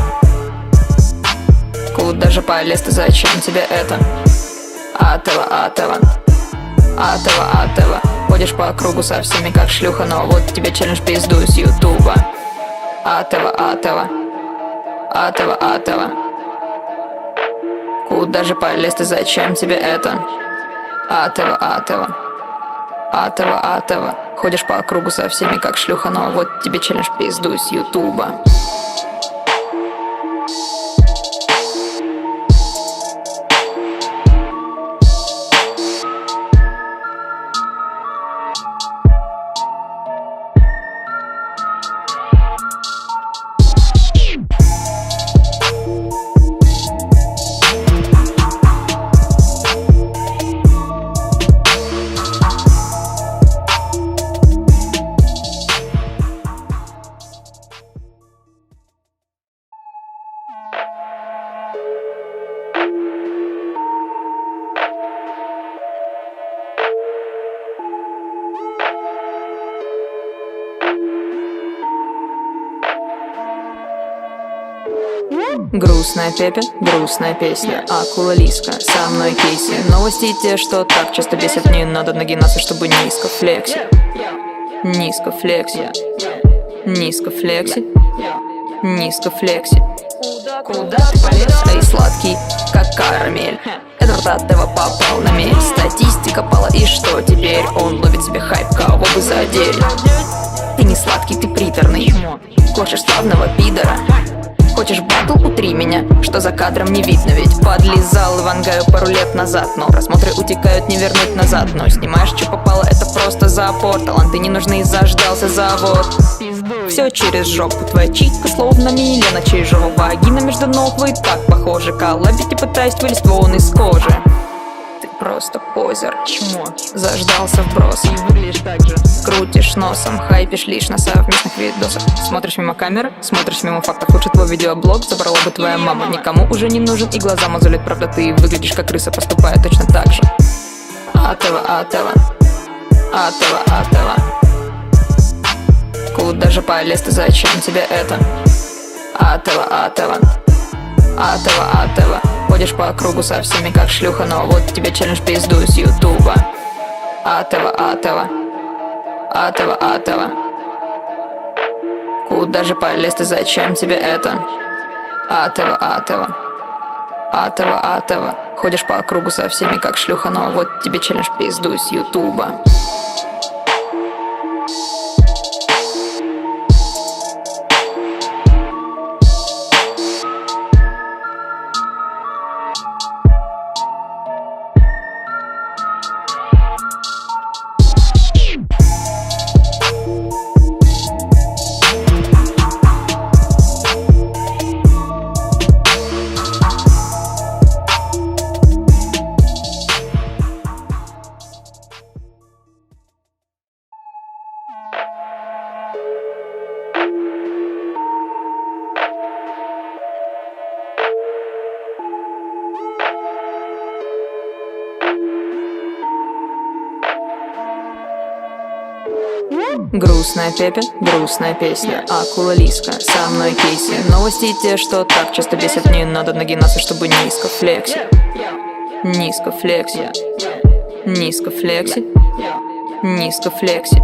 Куда же полез ты, зачем тебе это? Атева, Атева, Атева, Атева. Ходишь по кругу со всеми как шлюха, но вот тебе челлендж пизду с ютуба. Атева, Атева, Атева, Атева. Куда же полез ты, зачем тебе это? Атева, Атева, Атева, Атева. Ходишь по кругу со всеми как шлюха, но вот тебе челлендж пизду с ютуба. Грустная Пепе, грустная песня. Акула Лизка, со мной кейси. Новости те, что так часто бесят. Не надо нагинаться, чтобы низко флекси. Низко флекси. Низко флекси. Низко флекси. Куда ты полез? Эй, сладкий, как карамель. Эдвард Атева попал на мель. Статистика пала, и что теперь? Он ловит себе хайп, кого бы задели. Ты не сладкий, ты приторный. Хочешь славного пидора? Хочешь батл, утри меня, что за кадром не видно. Ведь подлизал и вангаю пару лет назад, но просмотры утекают, не вернуть назад. Но снимаешь, что попало, это просто запор. Таланты не нужны, заждался завод. Все через жопу, твоя читка словно Милена Чижова. Вагина между ног, вы так похожи. Коллабить и пытаясь вылезть вон из кожи. Ты просто позер, Чмо. заждался вброс. И выглядишь так же. Крутишь носом, хайпишь лишь на совместных видосах. Смотришь мимо камеры, смотришь мимо фактов. Лучше твой видеоблог забрала бы твоя мама. Никому уже не нужен и глаза мозолит. Правда, ты выглядишь как крыса, поступая точно так же. Атева, Атева, Атева, Атева. Куда же полез ты, зачем тебе это? Атева, Атева, Атева, Атева. Ходишь по кругу со всеми как шлюха, но вот тебе челлендж пизду с ютуба. Атева, Атева, Атева, Атева. Куда же полез ты, зачем тебе это? Атева, Атева, Атева, Атева. Ходишь по кругу со всеми как шлюха, но вот тебе челлендж пизду с ютуба. Грустная Пепе, грустная песня. Акула Лизка, со мной кейси. Новости те, что так часто бесят. Не надо нагинаться, чтобы низко флекси. Низко флекси. Низко флекси. Низко флекси.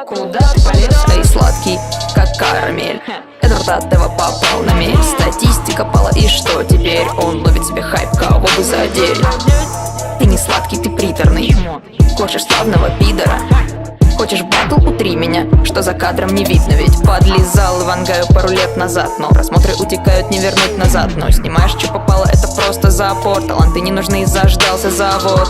Куда ты полез? Эй, сладкий, как карамель. Эдвард Атева попал на мель. Статистика пала, и что теперь? Он ловит себе хайп, кого бы задели. Ты не сладкий, ты приторный. Хочешь славного пидора? Хочешь батл, утри меня, что за кадром не видно. Ведь подлизал и вангаю пару лет назад, но просмотры утекают, не вернуть назад. Но снимаешь, что попало, это просто запор. Таланты не нужны, заждался завод.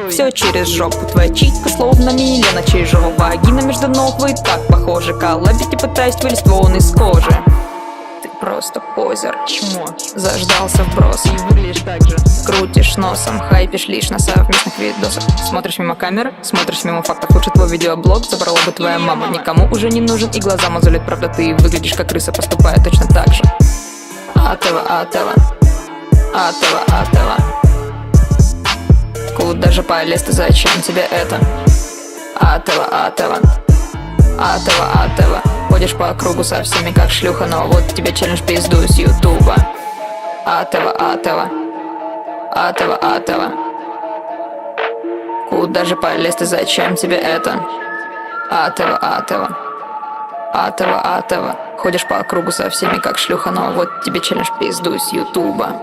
Все через жопу, твоя читка словно Милена Чижова. Вагина между ног, вы так похожи. Коллабить и пытаясь вылезть вон из кожи. Ты просто позер, Чмо. заждался вброс. И выглядишь так же. Крутишь носом, хайпишь лишь на совместных видосах. Смотришь мимо камеры, смотришь мимо фактов. Лучше твой видеоблог забрала бы твоя мама. Никому уже не нужен и глаза мозолит. Правда, ты выглядишь как крыса, поступая точно так же. Атева, Атева, Атева, Атева. Куда же полез ты, зачем тебе это? Атева, Атева, Атева, Атева. Ходишь по кругу со всеми как шлюха, но вот тебе челлендж пизду с ютуба. Атева, Атева, Атева, Атева. Куда же полез ты, зачем тебе это? Атева, Атева, Атева, Атева. Ходишь по кругу со всеми как шлюха, но вот тебе челлендж пизду с ютуба.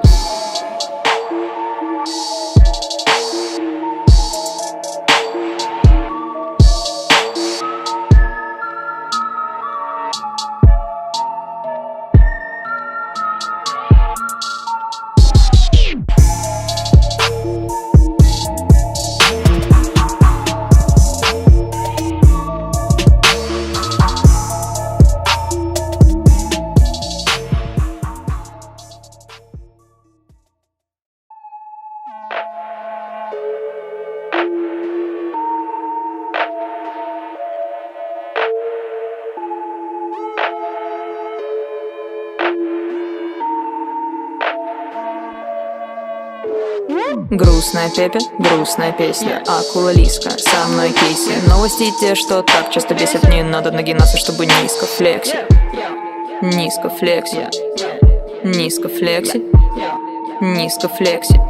Грустная Пепе, грустная песня. Акула Лизка, со мной кейси. Новости те, что так часто бесят. Не надо нагинаться, чтобы низко флекси. Низко флекси. Низко флекси. Низко флекси.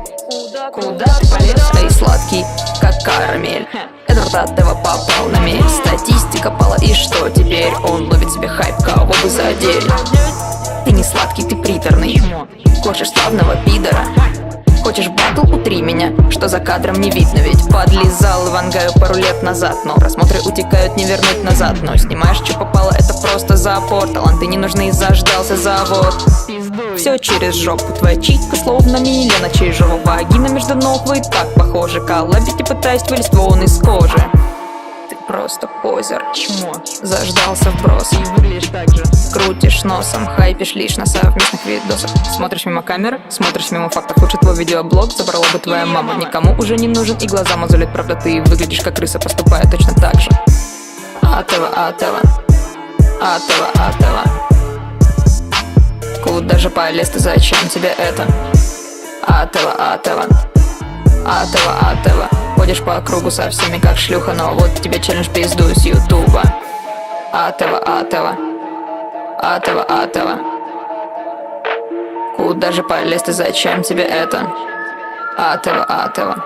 Куда ты полез? Эй, сладкий, как карамель. Эдвард Атева попал на мель. Статистика пала, и что теперь? Он ловит себе хайп, кого бы задели. Ты не сладкий, ты приторный. Хочешь славного пидора? Хочешь батл, утри меня, что за кадром не видно. Ведь подлизал и вангаю пару лет назад, но просмотры утекают, не вернуть назад. Но снимаешь, что попало, это просто запор. Таланты не нужны, заждался завод. Все через жопу, твоя читка словно Милена Чижова. Вагина между ног, вы так похожи. Коллабить и пытаясь вылезть вон из кожи. Ты просто позер, Чмо. заждался вброс. И выглядишь так же. Крутишь носом, хайпишь лишь на совместных видосах. Смотришь мимо камеры, смотришь мимо фактов. Лучше твой видеоблог забрала бы твоя мама. Никому уже не нужен и глаза мозолит. Правда, ты выглядишь как крыса, поступая точно так же. Атева, Атева, Атева, Атева. Куда же полез ты, зачем тебе это? Атева, Атева, Атева, Атева. Ходишь по кругу со всеми как шлюха, но вот тебе челлендж пизду с ютуба. Атева, Атева, Атева, Атева. Куда же полез ты, зачем тебе это? Атева, Атева,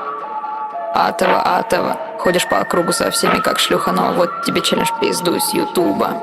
Атева, Атева. Ходишь по кругу со всеми как шлюха, но вот тебе челлендж пизду с ютуба.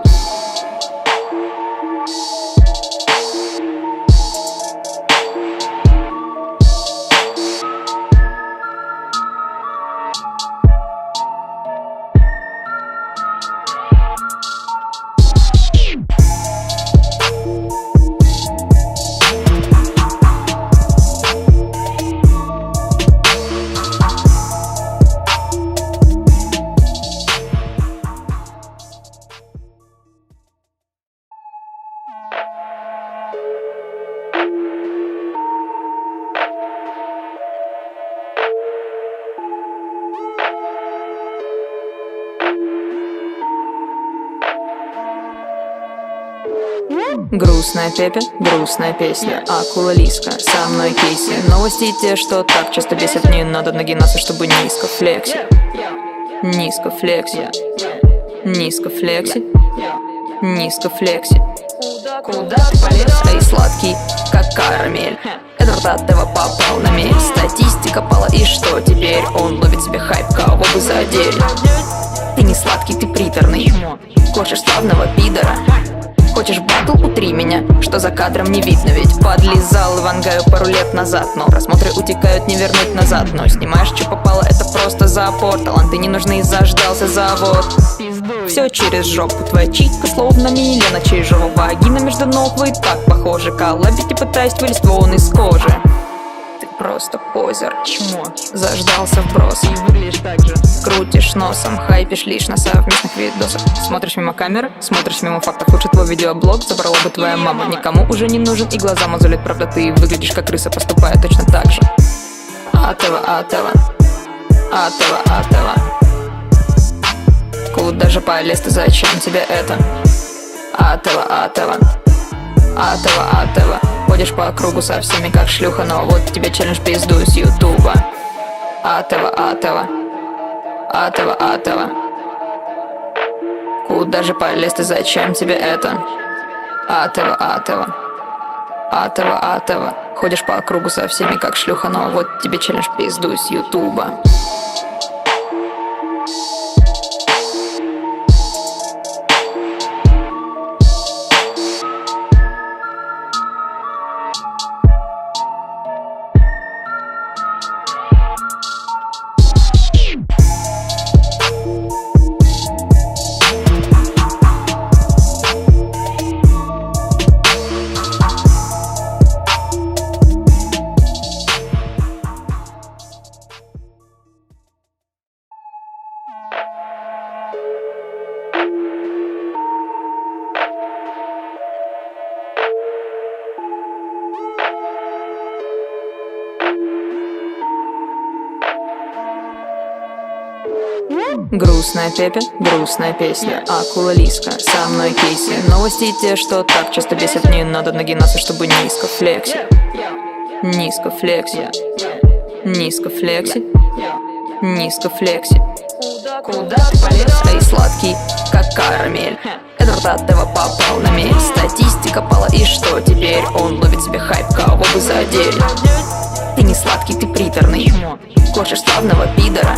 Грустная Пепе, грустная песня. Акула Лизка, со мной кейси. Новости те, что так часто бесят. Не надо нагинаться, чтобы низко флекси. Низко флекси. Низко флекси. Низко флекси. Куда ты полез? Эй, сладкий, как карамель. Эдвард Атева попал на мель. Статистика пала, и что теперь? Он ловит себе хайп, кого бы задели. Ты не сладкий, ты приторный. Хочешь славного пидора? Хочешь батл, утри меня, что за кадром не видно. Ведь подлизал и вангаю пару лет назад, но просмотры утекают, не вернуть назад. Но снимаешь, что попало, это просто запор. Таланты не нужны, заждался завод. Все через жопу, твоя читка словно Милена, чижова вагина между ног, вы так похожи. Коллабить и пытаясь вылезть вон из кожи. Ты просто позер, Чмо. заждался вброс. И выглядишь так же. Крутишь носом, хайпишь лишь на совместных видосах. Смотришь мимо камеры, смотришь мимо фактов. Лучше твой видеоблог забрала бы твоя мама. Никому уже не нужен и глаза мозолит. Правда, ты выглядишь как крыса, поступая точно так же. Атева, Атева, Атева, Атева. Куда же полез ты, зачем тебе это? Атева, Атева, Атева, Атева. Ходишь по кругу со всеми как шлюха, но вот тебе челлендж пизду с ютуба. Атева, Атева, Атева, Атева. Куда же полез ты, зачем тебе это? Атева, Атева, Атева, Атева. Ходишь по кругу со всеми как шлюха, но вот тебе челлендж пизду с ютуба. Грустная Пепе, грустная песня. Акула Лизка, со мной кейси. Новости те, что так часто бесят. Не надо нагинаться, чтобы низко флекси. Низко флекси. Низко флекси. Низко флекси. Куда ты полез? Эй, сладкий, как карамель. Эдвард Атева попал на мель. Статистика пала, и что теперь? Он ловит себе хайп, кого бы задели. Ты не сладкий, ты приторный. Хочешь славного пидора?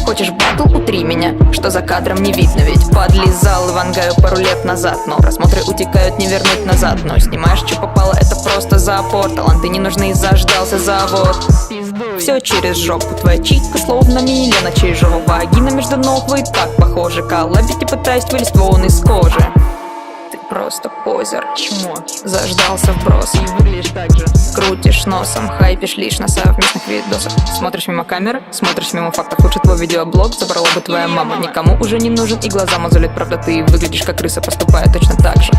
Хочешь батл, утри меня, что за кадром не видно. Ведь подлизал и вангаю пару лет назад, но просмотры утекают, не вернуть назад. Но снимаешь, что попало, это просто запор. Таланты не нужны, заждался завод. Все через жопу, твоя читка словно Милена, чижова вагина между ног, вы так похожи. Коллабить и пытаясь вылезть вон из кожи. Ты просто позер, Чмо. заждался вброс. И выглядишь так же. Крутишь носом, хайпишь лишь на совместных видосах. Смотришь мимо камеры, смотришь мимо фактов. Лучше твой видеоблог забрала бы твоя мама. Никому уже не нужен и глаза мозолит. Правда, ты выглядишь как крыса, поступая точно так же.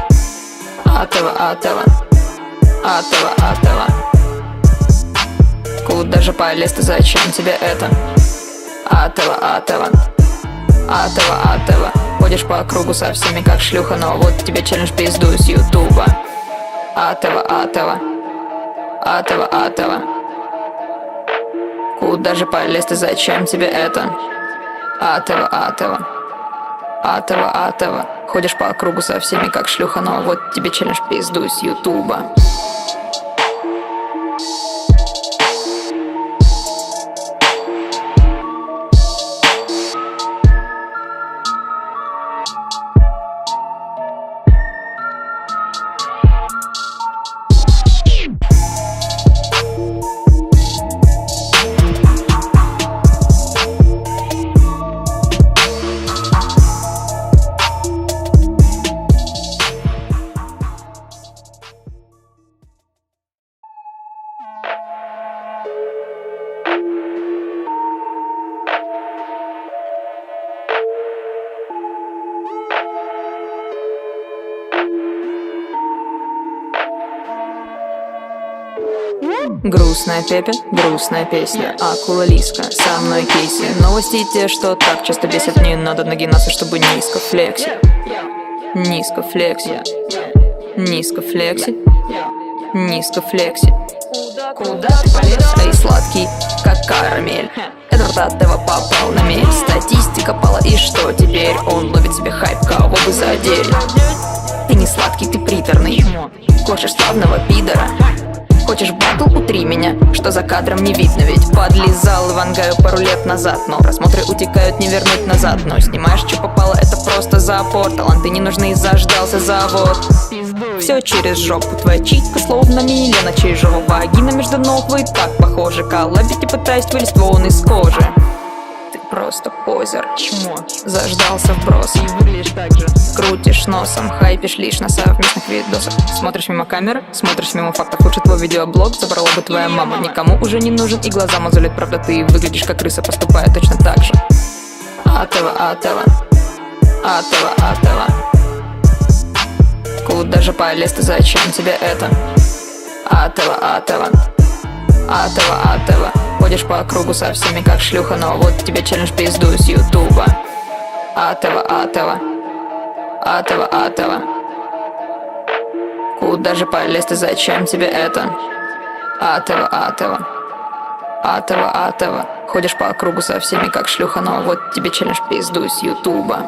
Атева, Атева, Атева, Атева. Куда же полез ты, зачем тебе это? Атева, Атева, Атева, Атева. Ходишь по кругу со всеми как шлюха, но вот тебе челлендж пизду с ютуба. Атева, Атева, Атева, Атева. Куда же полез ты, зачем тебе это? Атева, Атева, Атева, Атева. Ходишь по кругу со всеми как шлюха, но вот тебе челлендж пизду с ютуба. Грустная Пепе, грустная песня. Акула Лизка, со мной кейси. Новости те, что так часто бесят. Не надо нагинаться, чтобы низко флекси. Низко флекси. Низко флекси. Низко флекси. Куда ты полез? Эй, сладкий, как карамель. Эдвард Атева попал на мель. Статистика пала, и что теперь? Он ловит себе хайп, кого бы задели. Ты не сладкий, ты приторный. Хочешь славного пидора? Хочешь батл, утри меня, что за кадром не видно. Ведь подлизал и вангаю пару лет назад. Но просмотры утекают, не вернуть назад. Но снимаешь, что попало, это просто запор. Таланты не нужны, заждался завод. Все через жопу, твоя читка словно Милена Чижова. Вагина между ног, вы так похожи. Коллабить и пытаясь вылезть вон из кожи. Ты просто позер, Чмо. заждался вброс. И выглядишь так же. Крутишь носом, хайпишь лишь на совместных видосах. Смотришь мимо камеры, смотришь мимо фактов. Лучше твой видеоблог забрала бы твоя мама. Никому уже не нужен и глаза мозолит. Правда, ты выглядишь как крыса, поступая точно так же. Атева, Атева, Атева, Атева. Куда же полез ты, зачем тебе это? Атева, Атева, Атева, Атева. Ходишь по кругу со всеми как шлюха, но вот тебе челлендж пизду с ютуба. Атева, Атева, Атева, Атева. Куда же полез ты, зачем тебе это? Атева, Атева, Атева, Атева. Ходишь по кругу со всеми как шлюха, но вот тебе челлендж пизду с ютуба.